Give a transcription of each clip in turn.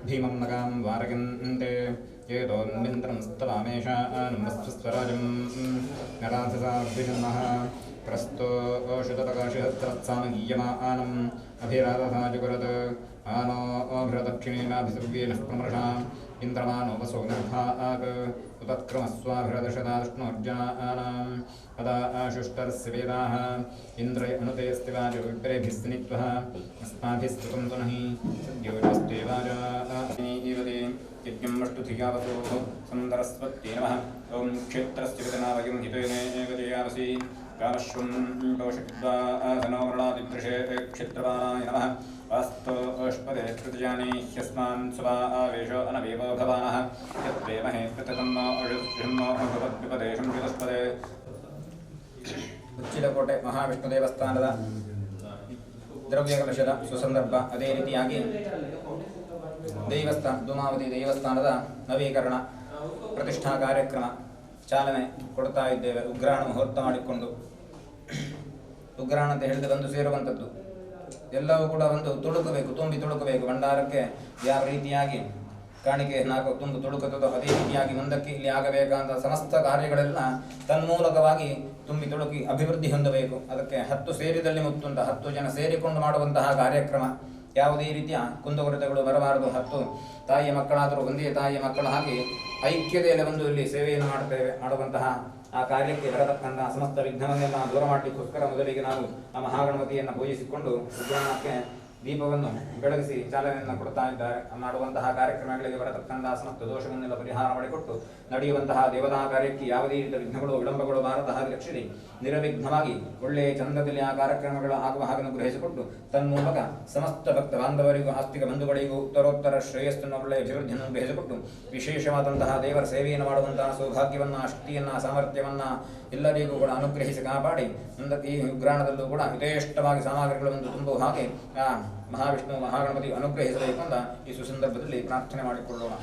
भीमं नगां वारयन्ते येतोन्मिन्द्रं स्तवामेषान्मस्वराजं नराधसाभिजन्मः प्रस्तो शुतपकाशिहस्रत्सामगीयमानम् अभिराधसाजुगुरत् आनो अभ्रदक्षिणेनाभिसर्वेनः प्रमर्षाम् इन्द्रमानो वसो निर्भाक् उपक्रमस्वाभिरदशदाष्णोर्जानाम् अदा आशुष्टरस्य वेदाः इन्द्रय अनुते स्तिवाजो विप्रेभिस्नित्वः अस्माभिस्तुतं तु नहि सद्योजस्ते वाजाईवते यज्ञम् अष्टुधियावसोः सुन्दरस्वत्ये नमः ॐ क्षेत्रस्य वितनावयं हितेनेव जयावसि कामश्वं कौशकिद्वासनो वृणादिदृशे क्षेत्रवानाय नमः वास्तोष्पदे तृतीयानि ह्यस्मान् सुवा आवेशो अनवेवो भवानः यद्वेमहे प्रततन्नो अजुष्यन्नो भवद्विपदेशं चतुष्पदे ಉಚ್ಚಿಲಕೋಟೆ ಮಹಾವಿಷ್ಣು ದೇವಸ್ಥಾನದ ದ್ರವ್ಯ ಕಲಶದ ಸುಸಂದರ್ಭ ಅದೇ ರೀತಿಯಾಗಿ ಧೂಮಾವತಿ ದೇವಸ್ಥಾನದ ನವೀಕರಣ ಪ್ರತಿಷ್ಠಾ ಕಾರ್ಯಕ್ರಮ ಚಾಲನೆ ಕೊಡ್ತಾ ಇದ್ದೇವೆ. ಉಗ್ರಾಣ ಮುಹೂರ್ತ ಮಾಡಿಕೊಂಡು ಉಗ್ರಾಣ ಅಂತ ಹೇಳಿದ್ರೆ ಬಂದು ಸೇರುವಂಥದ್ದು ಎಲ್ಲವೂ ಕೂಡ ಒಂದು ತುಳುಕಬೇಕು, ತುಂಬಿ ತುಳುಕಬೇಕು. ಭಂಡಾರಕ್ಕೆ ಯಾವ ರೀತಿಯಾಗಿ ಕಾಣಿಕೆ ತುಂಬ ತುಳುಕುತ್ತದೋ ಅದೇ ರೀತಿಯಾಗಿ ಮುಂದಕ್ಕೆ ಇಲ್ಲಿ ಆಗಬೇಕಾದ ಸಮಸ್ತ ಕಾರ್ಯಗಳೆಲ್ಲ ತನ್ಮೂಲಕವಾಗಿ ತುಂಬಿ ತುಳುಕಿ ಅಭಿವೃದ್ಧಿ ಹೊಂದಬೇಕು. ಅದಕ್ಕೆ 10 ಸೇರಿದಲ್ಲಿ ಮುತ್ತುಂಟ 10 ಜನ ಸೇರಿಕೊಂಡು ಮಾಡುವಂತಹ ಕಾರ್ಯಕ್ರಮ. ಯಾವುದೇ ರೀತಿಯ ಕುಂದುಕೊರತೆಗಳು ಬರಬಾರದು. 10 ತಾಯಿಯ ಮಕ್ಕಳಾದರೂ ಒಂದೇ ತಾಯಿಯ ಮಕ್ಕಳ ಹಾಗೆ ಐಕ್ಯತೆಯಲ್ಲಿ ಬಂದು ಇಲ್ಲಿ ಸೇವೆಯನ್ನು ಮಾಡುವಂತಹ ಆ ಕಾರ್ಯಕ್ಕೆ ಬರತಕ್ಕಂತಹ ಸಮಸ್ತ ವಿಘ್ನವನ್ನೆಲ್ಲ ದೂರ ಮಾಡಲಿಕ್ಕೋಸ್ಕರ ಮೊದಲಿಗೆ ನಾವು ಆ ಮಹಾಗಣಪತಿಯನ್ನು ಪೂಜಿಸಿಕೊಂಡು ಉಗ್ರಾಣಕ್ಕೆ ದೀಪವನ್ನು ಬೆಳಗಿಸಿ ಚಾಲನೆಯನ್ನು ಕೊಡ್ತಾ ಇದ್ದಾರೆ. ಮಾಡುವಂತಹ ಕಾರ್ಯಕ್ರಮಗಳಿಗೆ ಬರತಕ್ಕಂತಹ ಸಮಸ್ತ ದೋಷವನ್ನೆಲ್ಲ ಪರಿಹಾರ ಮಾಡಿಕೊಟ್ಟು ನಡೆಯುವಂತಹ ದೇವತಾ ಕಾರ್ಯಕ್ಕೆ ಯಾವುದೇ ರೀತಿಯ ವಿಘ್ನಗಳು ವಿಳಂಬಗಳು ಬಾರದ ಹಾಗೆ ರಕ್ಷಿಸಿ ನಿರವಿಘ್ನವಾಗಿ ಒಳ್ಳೆಯ ಚಂದದಲ್ಲಿ ಆ ಕಾರ್ಯಕ್ರಮಗಳು ಆಗುವ ಹಾಗೆ ಗ್ರಹಿಸಿಕೊಟ್ಟು ತನ್ಮೂಲಕ ಸಮಸ್ತ ಭಕ್ತ ಬಾಂಧವರಿಗೂ ಆಸ್ತಿಕ ಬಂಧುಗಳಿಗೂ ಉತ್ತರೋತ್ತರ ಶ್ರೇಯಸ್ಸನ್ನು ಒಳ್ಳೆಯ ಅಭಿವೃದ್ಧಿಯನ್ನು ಗ್ರಹಿಸಿಕೊಟ್ಟು ವಿಶೇಷವಾದಂತಹ ದೇವರ ಸೇವೆಯನ್ನು ಮಾಡುವಂತಹ ಸೌಭಾಗ್ಯವನ್ನ ಶಕ್ತಿಯನ್ನ ಸಾಮರ್ಥ್ಯವನ್ನ ಎಲ್ಲರಿಗೂ ಕೂಡ ಅನುಗ್ರಹಿಸಿ ಕಾಪಾಡಿ ಮುಂದಕ್ಕೆ ಈ ಉಗ್ರಾಣದಲ್ಲೂ ಕೂಡ ಯಥೇಷ್ಟವಾಗಿ ಸಾಮಗ್ರಿಗಳನ್ನು ತುಂಬುವ ಹಾಗೆ ಮಹಾವಿಷ್ಣು ಮಹಾಗಣಪತಿ ಅನುಗ್ರಹಿಸಬೇಕು ಅಂತ ಈ ಸುಸಂದರ್ಭದಲ್ಲಿ ಪ್ರಾರ್ಥನೆ ಮಾಡಿಕೊಳ್ಳೋಣ.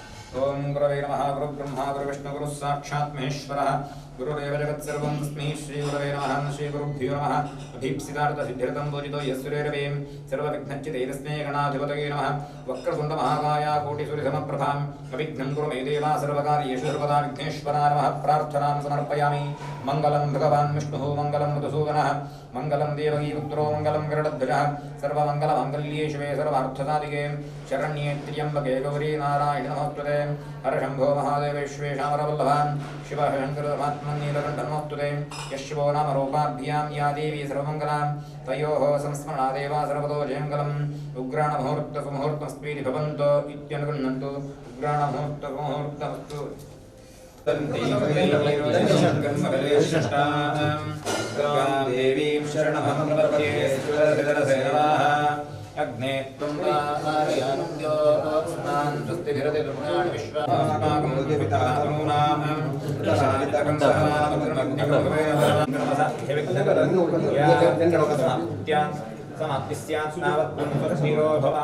ಓಂ ಗುರವೇ ನಮಃ. ಗುರು ಬ್ರಹ್ಮ ಗುರು ವಿಷ್ಣು ಗುರು ಸಾಕ್ಷಾತ್ ಮಹೇಶ್ವರಃ ಗುರುರೇವ ಜಗತ್ಸರ್ವಂ ತಸ್ಮೈ ಶ್ರೀ ಗುರವೇ ನಮಃ. ಶ್ರೀ ಗುರುಭ್ಯೋ ನಮಃ. ಅಭೀಪ್ಸಿತಾರ್ಥ ಸಿದ್ಧಿರತಂ ಭೋಜಿತೋ ಯಸ್ಸುರೇರವೇ ಸರ್ವವಿಘ್ನಚ್ಚಿತೇ ತಸ್ಮೈ ಗಣಾಧಿಪತಯೇ ನಮಃ. ವಕ್ರತುಂಡ ಮಹಾಕಾಯ ಕೋಟಿ ಸೂರ್ಯ ಸಮಪ್ರಭಾಂ ಅವಿಘ್ನಂ ಕುರು ಮೇ ದೇವ ಸರ್ವಕಾರ್ಯೇಷು ಸರ್ವದಾ ವಿಘ್ನೇಶ್ವರಾಯ ನಮಃ. ಪ್ರಾರ್ಥನಾಂ ಸಮರ್ಪಯಾಮಿ. ಮಂಗಲಂ ಭಗವಾನ್ ವಿಷ್ಣುಃ ಮಂಗಲಂ ಮಧುಸೂದನಃ ಮಂಗಲಂ ದೇವಕೀ ಪುತ್ರೋ ಮಂಗಲಂ ಗರುಡಧ್ವಜಃ ಸರ್ವಮಂಗಲಮಾಂಗಲ್ಯೇ शिवे सर्वार्थसाधिके शरण्ये त्र्यम्बके गौरी नारायण नमोस्तुते हर शम्भो महादेव विश्वेशामरवल्लभ शिव शङ्करमात्मनीलकण्ठ नमोस्तुते यशिवो नाम रूपाभ्यां या देवी सर्वमङ्गला तयोः संस्मरणादेव सर्वतो जयङ्गलम् उग्राणमुहूर्तसुमुहूर्तमस्त्वीति भवन्तो इत्यनुगृह्णन्तु उग्राणमुहूर्तसुमुहूर्तमस्तु देवीं शरणमहं प्रपद्ये अग्ने त्वं वारयानुद्यो स्नान् स्वस्तिभिरति दुर्गाणि विश्वास्माकं पितामॄणां प्रसादितकं समाप्ति स्यात् तावत् त्वं स्वस्तिरो भव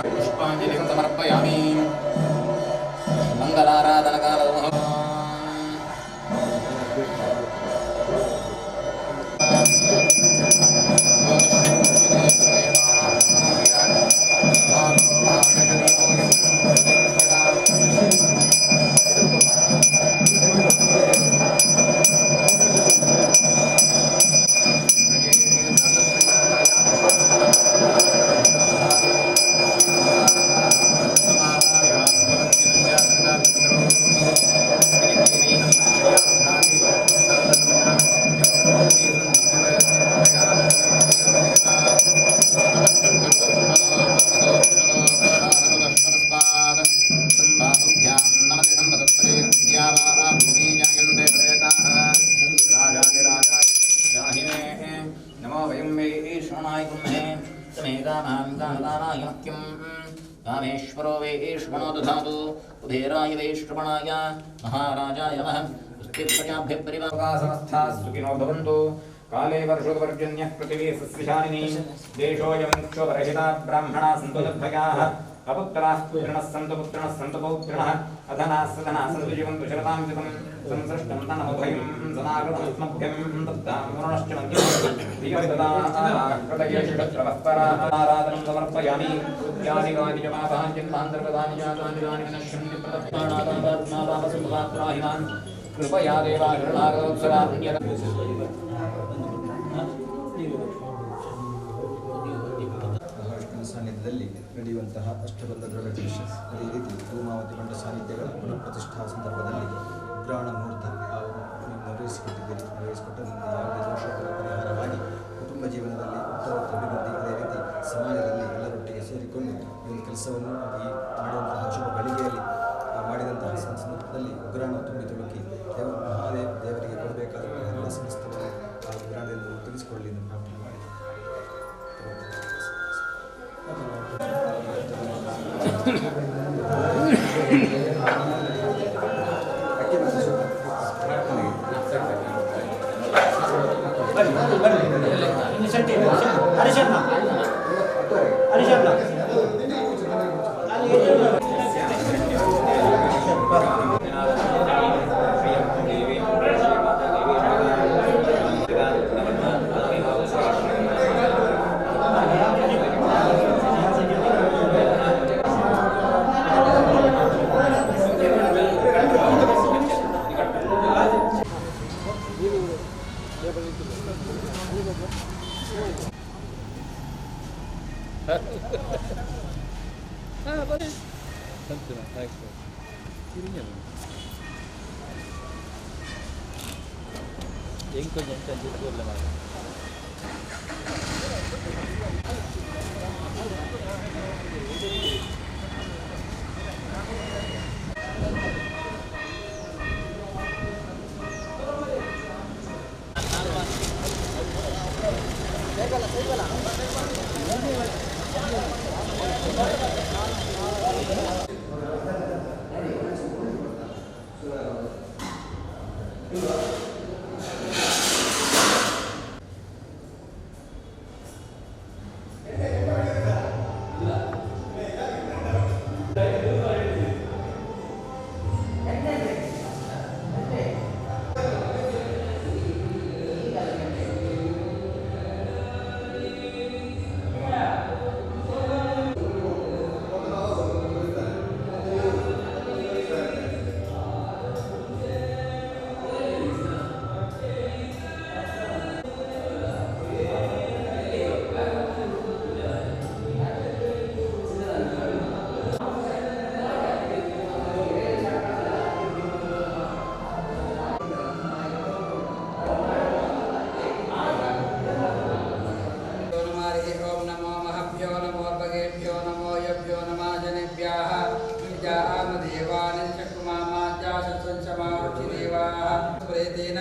पुष्पाञ्जलिं समर्पयामि मङ्गलाराधनकालः नमो वयं वैश्वनाय कुम्हे समेकामाङ्गानायमक्यं कामेश्वरो वैश्वनो दधातु कुबेराय वैश्वपणाय महाराजाय नमः पुष्टिप्रजाभ्यः परिवारसमस्था सुखिनो भवन्तु काले वर्षोपर्जन्यः पृथिवी सस्यशालिनी देशोऽयं क्षोभरहिता ब्राह्मणाः सन्तु निर्भयाः अपुत्राः पुत्रिणः सन्तु पौत्रिणः अधनाः सधनाः सन्तु जीवन्तु शरतां युगं संसृष्टं तनमुभयं सदागतमस्मभ्यं दत्तां वरुणश्च मन्दिरं धियविददाकृतयेषुषत्रवःपराराधनं समर्पयामि यादिकानि च पापाञ्चिन्तान्तर्गतानि जातानि विनश्यन्ति प्रदत्तानादात्मापापसुपात्राहिमान् कृपया देवा गृहागतोत्सवान्यत ಸಾನ್ನಿಧ್ಯದಲ್ಲಿ ನಡೆಯುವಂತಹ ಅಷ್ಟಬಂಧ ದ್ರವ್ಯ ಕಲಶ ಅದೇ ರೀತಿ ಧೂಮಾವತಿ ಬಂಡ ಸಾನ್ನಿಧ್ಯಗಳ ಪುನಃ ಪ್ರತಿಷ್ಠಾ ಸಂದರ್ಭದಲ್ಲಿ ಉಗ್ರಾಣ ಮುಹೂರ್ತ ನೆರವೇರಿಸಿಕೊಟ್ಟರಿಂದ ಯಾವುದೇ ದೋಷಗಳ ಪರಿಹಾರವಾಗಿ ಕುಟುಂಬ ಜೀವನದಲ್ಲಿ ಉತ್ತರೋತ್ತರ ಅಭಿವೃದ್ಧಿ ಅದೇ ರೀತಿ ಸಮಾಜದಲ್ಲಿ ಎಲ್ಲರೊಟ್ಟಿಗೆ ಸೇರಿಕೊಂಡು ಈ ಒಂದು ಕೆಲಸವನ್ನು ಈ ಮಾಡುವಂತಹ ಶುಭ ಗಳಿಗೆಯಲ್ಲಿ ಮಾಡಿದಂತಹ ಸಂದರ್ಭದಲ್ಲಿ ಉಗ್ರಾಣ ತುಂಬಿ ತುಳುಕಿ ಮಹಾದೇವ ದೇವರಿಗೆ ಕೊಡಬೇಕಾದಂತಹ ಎಲ್ಲ ಸಮಸ್ತವನ್ನು ಆ ಉಗ್ರಾಣದಿಂದ ತೆಗೆಸಿಕೊಳ್ಳಲಿ ಎಂದು ಪ್ರಾರ್ಥನೆ ಮಾಡಿ Saya देवाः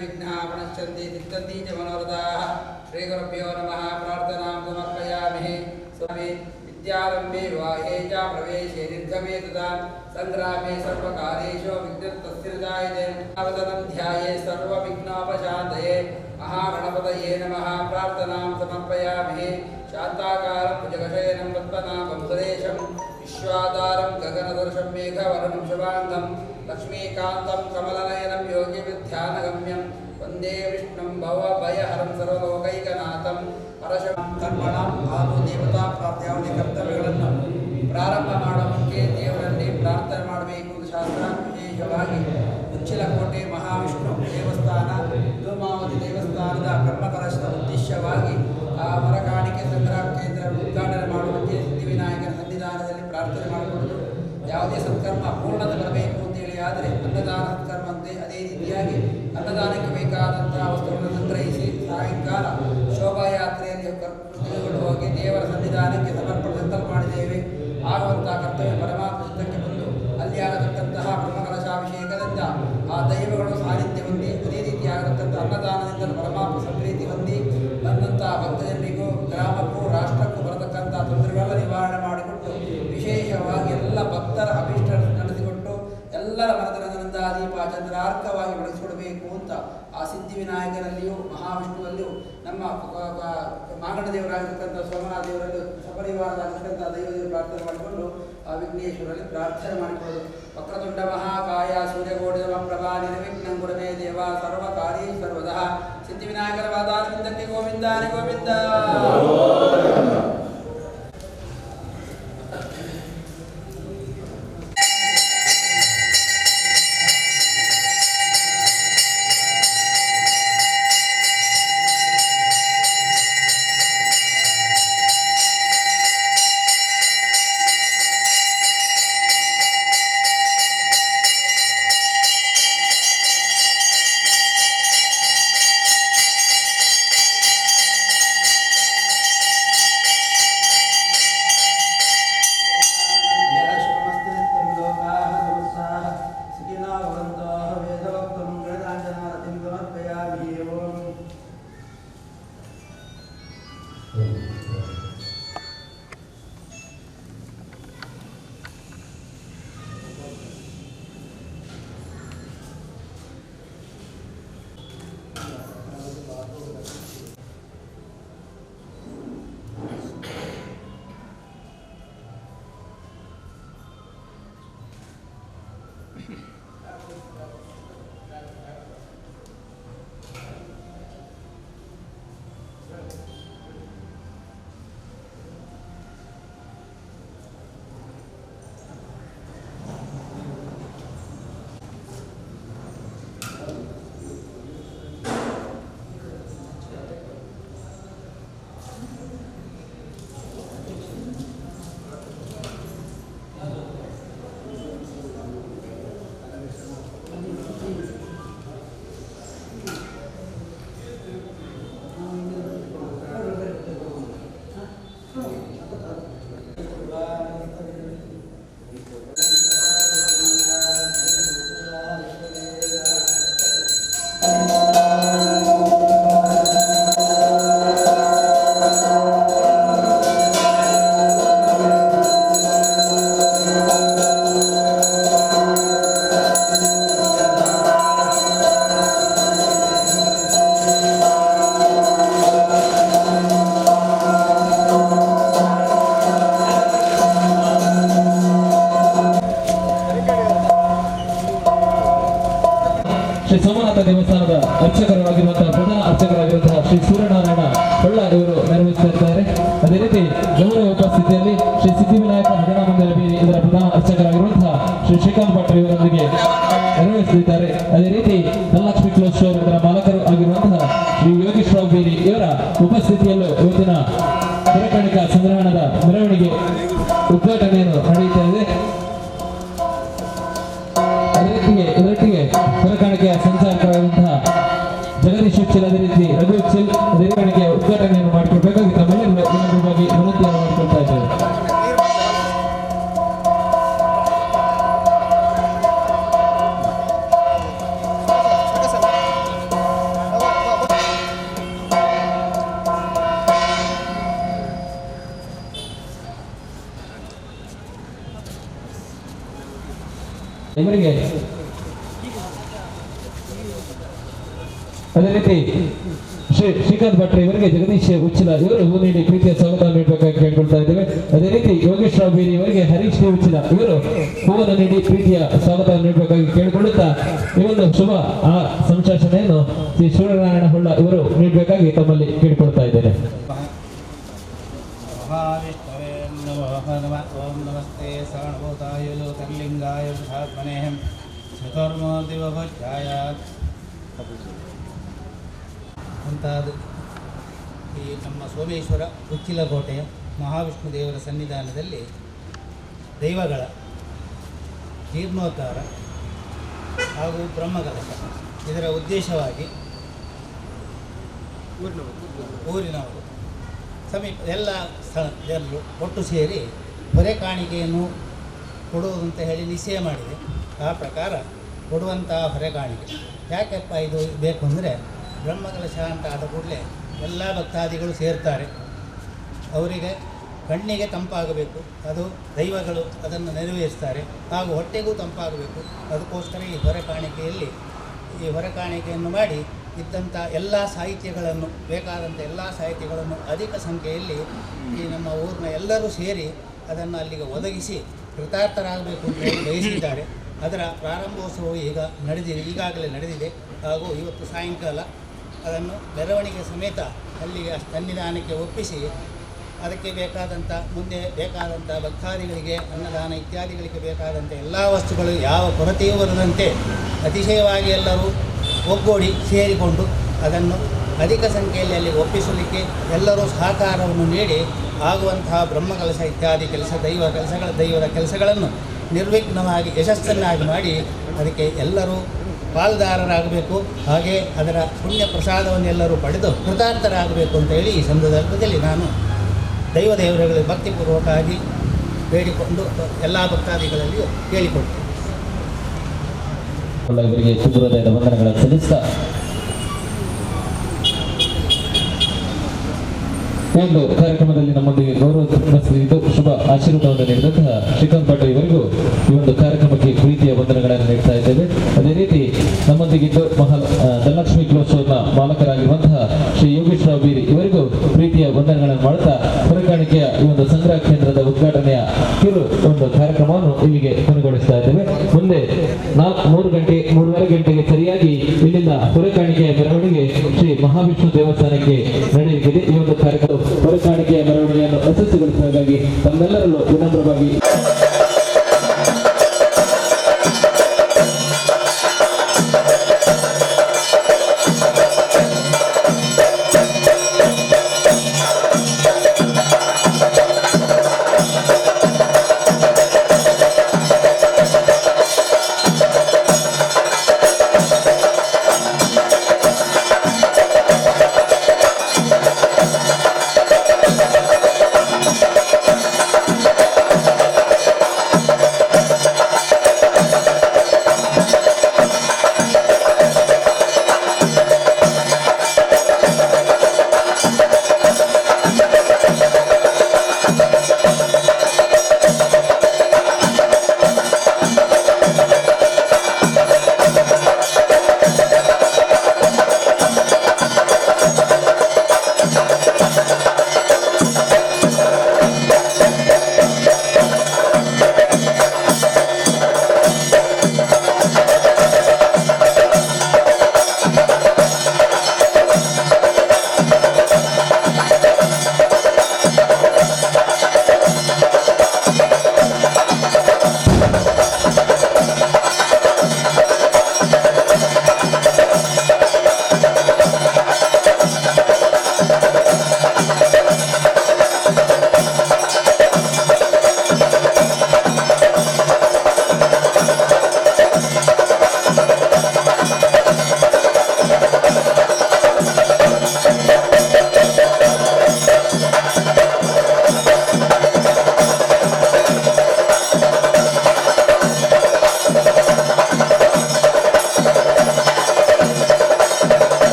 विघ्नाः प्रणश्यन्ति तिष्ठन्ति च मनोरथाः। श्रीगुरुभ्यो नमः। प्रार्थनां समर्पयामि। स्वामी विद्यारम्भे विवाहे च प्रवेशे निर्गमे तथा सङ्ग्रामे सर्वकार्येषु विघ्नस्तस्य जायते। अवतनं ध्याये सर्वविघ्नोपशान्तये। महागणपतये नमः। प्रार्थनां समर्पयामि। शान्ताकारं भुजगशयनं पद्मनाभं सुरेशं विश्वाधारं गगनदर्शं मेघवर्णं शुभाङ्गं लक्ष्मीकान्तं कमलनयनं योगिविध्यानगम्यं वन्दे विष्णुं भवभयहरं सर्वलोकैकनाथं परशुरां कर्मणां ಹಾಗೂ ದೇವತಾ ಪ್ರಾಪ್ತಿಯಾವಧಿ ಕರ್ತವ್ಯಗಳನ್ನು ಪ್ರಾರಂಭ ಮಾಡುವ ಮುಖ್ಯ ದೇವರಲ್ಲಿ ಪ್ರಾರ್ಥನೆ ಮಾಡಬೇಕು ಎಂದು ಶಾಸ್ತ್ರ. ವಿಶೇಷವಾಗಿ ಉಚ್ಚಿಲಕೋಟೆ ಮಹಾವಿಷ್ಣು ದೇವಸ್ಥಾನ ಧೂಮಾವತಿ ದೇವಸ್ಥಾನದ ಬ್ರಹ್ಮಕಲಶದ ಉದ್ದೇಶವಾಗಿ ಆ ಮರಕಾಣಿಕೆ ಸಂಗ್ರಹ ಕೇಂದ್ರ ಉದ್ಘಾಟನೆ ಮಾಡುವಂತೆ ಸಿದ್ಧಿವಿನಾಯಕನ ಸನ್ನಿಧಾನದಲ್ಲಿ ಪ್ರಾರ್ಥನೆ ಮಾಡಿಕೊಳ್ಳುವುದು. ಯಾವುದೇ ಸತ್ಕರ್ಮ ಪೂರ್ಣತೆ ಬರಬೇಕು ಅಂತೇಳಿ ಆದರೆ ಅನ್ನದಾನ ಸತ್ಕರ್ಮ ಅಂತೆ ಅದೇ ರೀತಿಯಾಗಿ ಅನ್ನದಾನಕ್ಕೆ ಬೇಕಾದಂತಹ ವಸ್ತುಗಳನ್ನು ಸಂಗ್ರಹಿಸಿ ಸಾಯಂಕಾಲ ಶೋಭಾಯಾತ್ರೆಯಲ್ಲಿ ಹೋಗಿ ದೇವರ ಸನ್ನಿಧಾನಕ್ಕೆ ಸಮರ್ಪಣೆ ಸಂಕಲ್ಪ ಮಾಡಿದ್ದೇವೆ. ಆಗುವಂತಹ ಕರ್ತವ್ಯ ಪರಮಾತ್ಮ ಚಿತ್ತಕ್ಕೆ ಬಂದು ಅಲ್ಲಿ ಆಗತಕ್ಕಂತಹ ಬ್ರಹ್ಮಕಲಶಾಭಿಷೇಕದಿಂದ ಆ ದೈವಗಳು ಸಾನ್ನಿಧ್ಯ ಹೊಂದಿ ಅದೇ ರೀತಿ ಆಗತಕ್ಕಂಥ ಅನ್ನದಾನದಿಂದ ಪರಮಾತ್ಮ ಸಂಪ್ರೀತಿ ಹೊಂದಿ ಬಂದಂತಹ ಭಕ್ತಜನರಿಗೂ ಗ್ರಾಮಕ್ಕೂ ರಾಷ್ಟ್ರಕ್ಕೂ ಬರತಕ್ಕಂಥ ತೊಂದರೆಗಳೆಲ್ಲ ನಿವಾರಣೆ ಮಾಡಿಕೊಟ್ಟು ವಿಶೇಷವಾಗಿ ಎಲ್ಲ ಭಕ್ತರ ಅಭಿಷ್ಟ ನಡೆಸಿಕೊಟ್ಟು ಎಲ್ಲರ ಮನದನದಿಂದ ದೀಪ ಚಂದ್ರಾರ್ಕವಾಗಿ ಬೆಳೆಸಿಕೊಡಬೇಕು ಅಂತ ಆ ಸಿದ್ಧಿವಿನಾಯಕನಲ್ಲಿಯೂ ಮಹಾವಿಷ್ಣುವಲ್ಲಿಯೂ ನಮ್ಮ ಮಾಗಣ ದೇವರಾಗಿರ್ತಕ್ಕಂಥ ಸೋಮನಾಥ ದೇವರಲ್ಲೂ ಸಪರಿವಾರದಾಗಿರ್ತಕ್ಕಂಥ ದೈವದೇವರು ಪ್ರಾರ್ಥನೆ ಮಾಡಿಕೊಂಡು ಆ ವಿಘ್ನೇಶ್ವರಲ್ಲಿ ಪ್ರಾರ್ಥನೆ ಮಾಡಿಕೊಳ್ಳೋದು. ವಕ್ರತುಂಡ ಮಹಾಕಾಯ ಸೂರ್ಯಕೋಟಿ ಸಮಪ್ರಭಾ ನಿರ್ವಿಘ್ನಂ ಕುರು ಮೇ ದೇವ ಸರ್ವಕಾರ್ಯೇ ಸರ್ವದಃ. ಸಿದ್ಧಿವಿನಾಯಕರ ವಾದಾರವಿಂದಕ್ಕೆ ಗೋವಿಂದಾನಿ ಗೋವಿಂದ. ಶ್ರೀ ಸೋಮನಾಥ ದೇವಸ್ಥಾನದ ಅರ್ಚಕರಾಗಿರುವಂತಹ ಪ್ರಧಾನ ಅರ್ಚಕರಾಗಿರುವಂತಹ ಶ್ರೀ ಸೂರ್ಯನಾರಾಯಣ ಹೊಳ್ಳ ಇವರು ನೆರವೇರಿಸ್ತಾ ಇದ್ದಾರೆ. ಅದೇ ರೀತಿ ಗೌರವ ಉಪಸ್ಥಿತಿಯಲ್ಲಿ ಶ್ರೀ ಸಿದ್ಧಿವಿನಾಯಕ ಭಜನಾ ಮಂದಿರ ಬೀರಿ ಇದರ ಪ್ರಧಾನ ಅರ್ಚಕರಾಗಿರುವಂತಹ ಶ್ರೀ ಶ್ರೀಕಾಂತ್ ಭಟ್ ಇವರೊಂದಿಗೆ ನೆರವೇರಿಸಲಿದ್ದಾರೆ. ಅದೇ ರೀತಿ ಧನಲಕ್ಷ್ಮಿ ಕ್ಲೋಸ್ ಸ್ಟೋರ್ ಇದರ ಮಾಲಕರು ಆಗಿರುವಂತಹ ಶ್ರೀ ಯೋಗೀಶ್ ರಾವ್ ಬೀರಿ ಇವರ ಉಪಸ್ಥಿತಿಯಲ್ಲೂ ಇವತ್ತಿನ ಪುರಕಾಣಿಕಾ ಸಂಗ್ರಹಣದ ಮೆರವಣಿಗೆ ಉದ್ಘಾಟನೆಯನ್ನು ನಡೆಯುತ್ತಾ ಇದೆ. ಇದರೊಟ್ಟಿಗೆ ಪುರಕಾಣಿಕೆಯ ಸಂಚಾಲಕರಾದಂತಹ ಜಗದೀಶ್ ಉಚ್ಚಿಲ್, ಅದೇ ರೀತಿ ರಘು ಉಚ್ಚಿಲ್ ಪುರಕಾಣಿಕೆಯ ಉದ್ಘಾಟನೆಯನ್ನು ಮಾಡಿಕೊಡ್ಬೇಕಾಗಿ ತಮ್ಮೆಲ್ಲರೂ ವಿನಂತಿಯಾಗಿ ಮಾಡಿಕೊಳ್ತಾ ಇದ್ದೇವೆ. ಇವರಿಗೆ ಅದೇ ರೀತಿ ಶ್ರೀಕಾಂತ್ ಭಟ್ರೆ ಇವರಿಗೆ ಜಗದೀಶ್ ಉಚ್ಚಿಲ ಇವರು ಹೂ ನೀಡಿ ಪ್ರೀತಿಯ ಸ್ವಾಗತ ನೀಡಬೇಕಾಗಿ ಕೇಳ್ಕೊಳ್ತಾ ಇದ್ದೇವೆ. ಅದೇ ರೀತಿ ಯೋಗೇಶ್ ರಾವ್ ಬೀರಿ ಇವರಿಗೆ ಹರೀಶ್ ಡಿ ಉಚ್ಚಿಲ ಇವರು ಹೂವನ್ನು ನೀಡಿ ಪ್ರೀತಿಯ ಸ್ವಾಗತ ನೀಡಬೇಕಾಗಿ ಕೇಳಿಕೊಳ್ಳುತ್ತಾ ಈ ಒಂದು ಶುಭ ಸಂಶಾಸನೆಯನ್ನು ಶ್ರೀ ಸೂರ್ಯನಾರಾಯಣ ಹೊಳ್ಳ ಇವರು ನೀಡಬೇಕಾಗಿ ತಮ್ಮಲ್ಲಿ ಕೇಳಿಕೊಳ್ತಾ ಇದ್ದೇನೆ. ಓಂ ನಮಸ್ತೆ ಸರ್ವಭೂತಾಯ ಜ್ಯೋತಿರ್ಲಿಂಗಾಯ ವಿಧಾತ್ಮನೇಹಂ ಚತುರ್ಮೂರ್ತಿವಭುಜಾಯ ಅಂತಾದ ಈ ನಮ್ಮ ಸೋಮೇಶ್ವರ ಉಚ್ಚಿಲಕೋಟೆಯ ಮಹಾವಿಷ್ಣು ದೇವರ ಸನ್ನಿಧಾನದಲ್ಲಿ ದೈವಗಳ ಜೀರ್ಣೋದ್ಧಾರ ಹಾಗೂ ಬ್ರಹ್ಮಕಲಶ ಇದರ ಉದ್ದೇಶವಾಗಿ ಊರಿನವರು ಸಮೀಪ ಎಲ್ಲ ಜನರು ಒಟ್ಟು ಸೇರಿ ಹೊರೆ ಕಾಣಿಕೆಯನ್ನು ಕೊಡುವುದಂತ ಹೇಳಿ ನಿಶ್ಚಯ ಮಾಡಿದೆ. ಆ ಪ್ರಕಾರ ಕೊಡುವಂತಹ ಹೊರೆ ಕಾಣಿಕೆ ಯಾಕೆಪ್ಪ ಇದು ಬೇಕು ಅಂದರೆ ಬ್ರಹ್ಮಕಲಶ ಅಂತ ಆದ ಕೂಡಲೇ ಎಲ್ಲ ಭಕ್ತಾದಿಗಳು ಸೇರ್ತಾರೆ. ಅವರಿಗೆ ಕಣ್ಣಿಗೆ ತಂಪಾಗಬೇಕು, ಅದು ದೈವಗಳು ಅದನ್ನು ನೆರವೇರಿಸ್ತಾರೆ, ಹಾಗೂ ಹೊಟ್ಟೆಗೂ ತಂಪಾಗಬೇಕು. ಅದಕ್ಕೋಸ್ಕರ ಈ ಹೊರೆ ಕಾಣಿಕೆಯಲ್ಲಿ ಈ ಹೊರೆ ಕಾಣಿಕೆಯನ್ನು ಮಾಡಿ ಇದ್ದಂಥ ಎಲ್ಲ ಸಾಹಿತ್ಯಗಳನ್ನು ಬೇಕಾದಂಥ ಎಲ್ಲ ಸಾಹಿತ್ಯಗಳನ್ನು ಅಧಿಕ ಸಂಖ್ಯೆಯಲ್ಲಿ ಈ ನಮ್ಮ ಊರಿನ ಎಲ್ಲರೂ ಸೇರಿ ಅದನ್ನು ಅಲ್ಲಿಗೆ ಒದಗಿಸಿ ಕೃತಾರ್ಥರಾಗಬೇಕು ಅಂತ ಹೇಳಿ ಬಯಸಿದ್ದಾರೆ. ಅದರ ಪ್ರಾರಂಭೋತ್ಸವವು ಈಗಾಗಲೇ ನಡೆದಿದೆ. ಹಾಗೂ ಇವತ್ತು ಸಾಯಂಕಾಲ ಅದನ್ನು ಮೆರವಣಿಗೆ ಸಮೇತ ಅಲ್ಲಿಗೆ ಸನ್ನಿಧಾನಕ್ಕೆ ಒಪ್ಪಿಸಿ ಅದಕ್ಕೆ ಬೇಕಾದಂಥ ಮುಂದೆ ಬೇಕಾದಂಥ ಭಕ್ತಾದಿಗಳಿಗೆ ಅನ್ನದಾನ ಇತ್ಯಾದಿಗಳಿಗೆ ಬೇಕಾದಂಥ ಎಲ್ಲ ವಸ್ತುಗಳು ಯಾವ ಕೊರತೆಯೂ ಬರದಂತೆ ಅತಿಶಯವಾಗಿ ಎಲ್ಲರೂ ಒಗ್ಗೂಡಿ ಸೇರಿಕೊಂಡು ಅದನ್ನು ಅಧಿಕ ಸಂಖ್ಯೆಯಲ್ಲಿ ಅಲ್ಲಿ ಒಪ್ಪಿಸಲಿಕ್ಕೆ ಎಲ್ಲರೂ ಸಹಕಾರವನ್ನು ನೀಡಿ ಆಗುವಂತಹ ಬ್ರಹ್ಮಕಲಶ ಇತ್ಯಾದಿ ದೈವದ ಕೆಲಸಗಳನ್ನು ನಿರ್ವಿಘ್ನವಾಗಿ ಯಶಸ್ಸನ್ನಾಗಿ ಮಾಡಿ ಅದಕ್ಕೆ ಎಲ್ಲರೂ ಪಾಲ್ದಾರರಾಗಬೇಕು. ಹಾಗೆ ಅದರ ಪುಣ್ಯ ಪ್ರಸಾದವನ್ನೆಲ್ಲರೂ ಪಡೆದು ಕೃತಾರ್ಥರಾಗಬೇಕು ಅಂತ ಹೇಳಿ ಈ ಸಂದರ್ಭದಲ್ಲಿ ನಾನು ದೇವರುಗಳಿಗೆ ಭಕ್ತಿಪೂರ್ವಕವಾಗಿ ಬೇಡಿಕೊಂಡು ಎಲ್ಲ ಭಕ್ತಾದಿಗಳಲ್ಲಿಯೂ ಕೇಳಿಕೊಡ್ತೇನೆ. ಇವರಿಗೆ ಹೃದಯದ ವಂದನೆಗಳನ್ನು ಸಲ್ಲಿಸ್ತಾ ಒಂದು ಕಾರ್ಯಕ್ರಮದಲ್ಲಿ ನಮ್ಮೊಂದಿಗೆ ಗೌರವಿಸಿದ್ದು ಶುಭ ಆಶೀರ್ವಾದವನ್ನು ನೀಡಿದಂತಹ ಶ್ರೀಕಾಂತ್ ಭಟ್ ಇವರಿಗೂ ಈ ಒಂದು ಕಾರ್ಯಕ್ರಮಕ್ಕೆ ಪ್ರೀತಿಯ ವಂದನೆಗಳನ್ನು ನೀಡ್ತಾ ಇದ್ದೇವೆ. ಅದೇ ರೀತಿ ನಮ್ಮೊಂದಿಗಿದ್ದು ಧನಲಕ್ಷ್ಮಿ ಕ್ಲೋಸ್ಟೋರ್ನ ಮಾಲಕರಾಗಿರುವಂತಹ ಶ್ರೀ ಯೋಗೇಶ್ ರಾವ್ ಬೀರಿ ಇವರಿಗೂ ಪ್ರೀತಿಯ ವಂದನೆಗಳನ್ನು ಮಾಡುತ್ತಾ ಹೊರೆಕಾಣಿಕೆಯ ಈ ಒಂದು ಸಂಗ್ರಹ ಕೇಂದ್ರದ ಉದ್ಘಾಟನೆಯ ಕಿರು ಒಂದು ಕಾರ್ಯಕ್ರಮವನ್ನು ಇಲ್ಲಿಗೆ ಕೊನೆಗೊಳಿಸ್ತಾ ಇದ್ದೇವೆ. ಮುಂದೆ 3:30 ಗಂಟೆಗೆ ಸರಿಯಾಗಿ ಇಲ್ಲಿಂದ ಹೊರೆಕಾಣಿಕೆಯ ಮೆರವಣಿಗೆ ಶ್ರೀ ಮಹಾವಿಷ್ಣು ದೇವಸ್ಥಾನಕ್ಕೆ